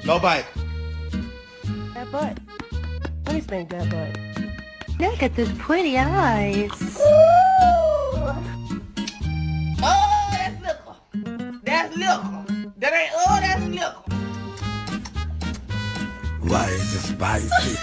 No bite. That butt. Let me spank that butt. Look at those pretty eyes. Oh, that's liquor. That's liquor. That ain't, oh, that's liquor. Why is it spicy?